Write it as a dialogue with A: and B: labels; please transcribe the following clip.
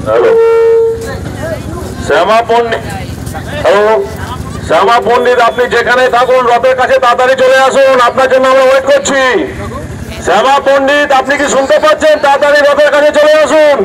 A: Hello শ্যামা পণ্ডিত, hello শ্যামা পণ্ডিত, আপনি যেখানে থাকুন রথের কাছে তাড়াতাড়ি চলে আসুন, আপনার জন্য আমরা ওয়েট করছি। শ্যামা পণ্ডিত, আপনি কি শুনতে পাচ্ছেন? তাড়াতাড়ি রথের কাছে চলে আসুন।